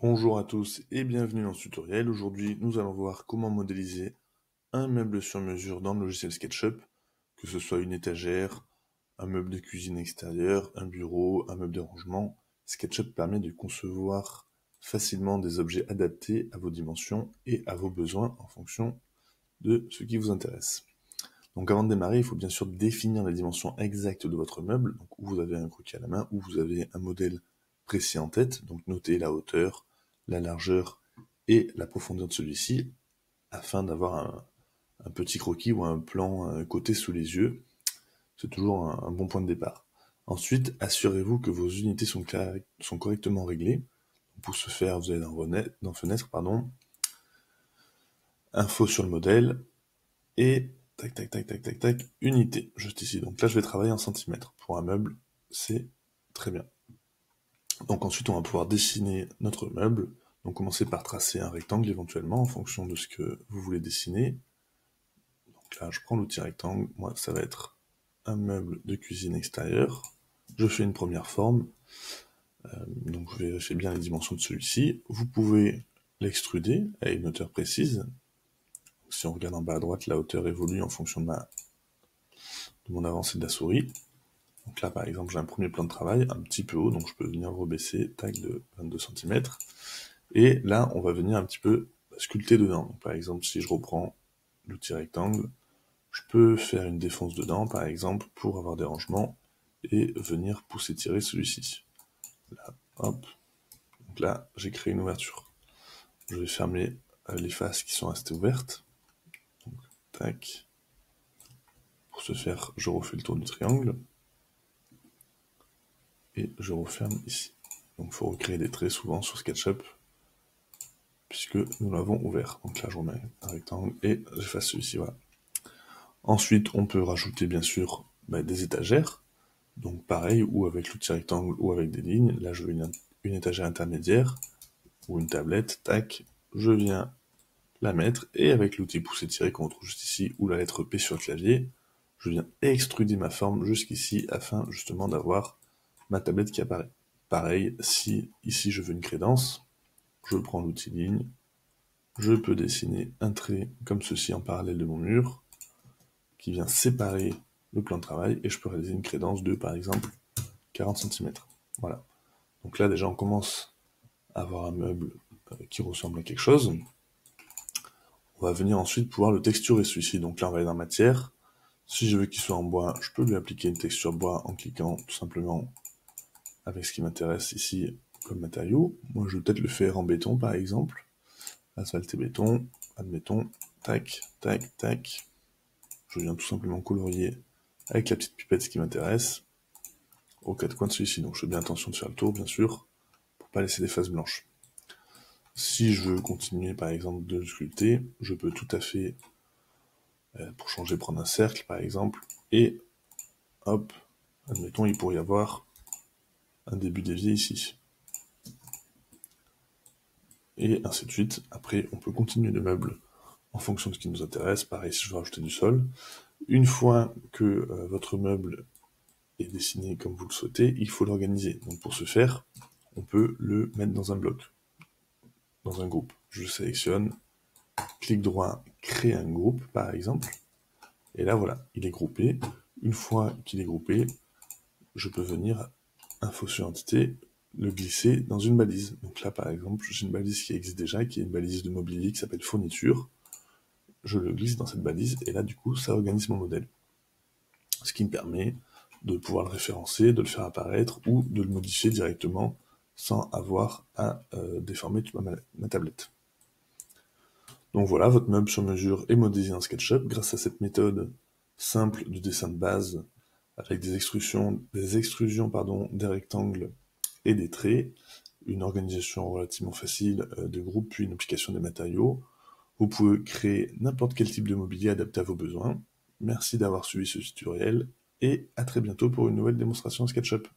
Bonjour à tous et bienvenue dans ce tutoriel. Aujourd'hui, nous allons voir comment modéliser un meuble sur mesure dans le logiciel SketchUp, que ce soit une étagère, un meuble de cuisine extérieure, un bureau, un meuble de rangement. SketchUp permet de concevoir facilement des objets adaptés à vos dimensions et à vos besoins en fonction de ce qui vous intéresse. Donc avant de démarrer, il faut bien sûr définir les dimensions exactes de votre meuble, donc où vous avez un croquis à la main, où vous avez un modèle précis en tête, donc notez la hauteur, la largeur et la profondeur de celui-ci, afin d'avoir un petit croquis ou un plan coté sous les yeux. C'est toujours un bon point de départ. Ensuite, assurez-vous que vos unités sont correctement réglées. Pour ce faire, vous allez dans Fenêtre, Info sur le modèle, et tac, unité, juste ici. Donc là, je vais travailler en centimètres. Pour un meuble, c'est très bien. Donc ensuite, on va pouvoir dessiner notre meuble. Donc commencer par tracer un rectangle éventuellement en fonction de ce que vous voulez dessiner. Donc là, je prends l'outil rectangle. Moi, ça va être un meuble de cuisine extérieure. Je fais une première forme. Donc je vérifie bien les dimensions de celui-ci. Vous pouvez l'extruder à une hauteur précise. Si on regarde en bas à droite, la hauteur évolue en fonction de mon avancée de la souris. Donc là, par exemple, j'ai un premier plan de travail un petit peu haut, donc je peux venir rebaisser, tac, de 22 cm. Et là, on va venir un petit peu sculpter dedans. Donc, par exemple, si je reprends l'outil rectangle, je peux faire une défonce dedans, par exemple, pour avoir des rangements, et venir pousser tirer celui-ci. Là, hop. Donc là, j'ai créé une ouverture. Je vais fermer les faces qui sont restées ouvertes. Donc, tac. Pour ce faire, je refais le tour du triangle. Et je referme ici. Donc il faut recréer des traits souvent sur SketchUp, puisque nous l'avons ouvert. Donc là, je remets un rectangle et j'efface celui-ci, voilà. Ensuite, on peut rajouter bien sûr des étagères. Donc pareil, ou avec l'outil rectangle ou avec des lignes. Là, je veux une étagère intermédiaire ou une tablette, tac, je viens la mettre et avec l'outil pousser-tirer qu'on retrouve juste ici ou la lettre P sur le clavier, je viens extruder ma forme jusqu'ici afin justement d'avoir ma tablette qui apparaît. Pareil, si ici je veux une crédence, je prends l'outil ligne, je peux dessiner un trait comme ceci en parallèle de mon mur, qui vient séparer le plan de travail, et je peux réaliser une crédence de, par exemple, 40 cm. Voilà. Donc là, déjà, on commence à avoir un meuble qui ressemble à quelque chose. On va venir ensuite pouvoir le texturer, celui-ci. Donc là, on va aller dans Matière. Si je veux qu'il soit en bois, je peux lui appliquer une texture bois en cliquant tout simplement avec ce qui m'intéresse ici comme matériau. Moi, je vais peut-être le faire en béton, par exemple. Asphalte et béton, admettons, tac, tac, tac. Je viens tout simplement colorier avec la petite pipette ce qui m'intéresse, aux quatre coins de celui-ci. Donc je fais bien attention de faire le tour, bien sûr, pour pas laisser des faces blanches. Si je veux continuer, par exemple, de le sculpter, je peux tout à fait, pour changer, prendre un cercle, par exemple, et hop, admettons, il pourrait y avoir un début dévié ici. Et ainsi de suite. Après, on peut continuer le meuble en fonction de ce qui nous intéresse. Pareil, si je veux rajouter du sol. Une fois que votre meuble est dessiné comme vous le souhaitez, il faut l'organiser. Donc pour ce faire, on peut le mettre dans un bloc, dans un groupe. Je sélectionne, clic droit, créer un groupe, par exemple. Et là, voilà, il est groupé. Une fois qu'il est groupé, je peux venir, info sur entité, le glisser dans une balise. Donc là, par exemple, j'ai une balise qui existe déjà, qui est une balise de mobilier qui s'appelle fourniture. Je le glisse dans cette balise, et là, du coup, ça organise mon modèle. Ce qui me permet de pouvoir le référencer, de le faire apparaître, ou de le modifier directement sans avoir à déformer toute ma tablette. Donc voilà, votre meuble sur mesure est modélisé en SketchUp grâce à cette méthode simple de dessin de base avec des extrusions des rectangles et des traits, une organisation relativement facile de groupe, puis une application des matériaux. Vous pouvez créer n'importe quel type de mobilier adapté à vos besoins. Merci d'avoir suivi ce tutoriel et à très bientôt pour une nouvelle démonstration SketchUp.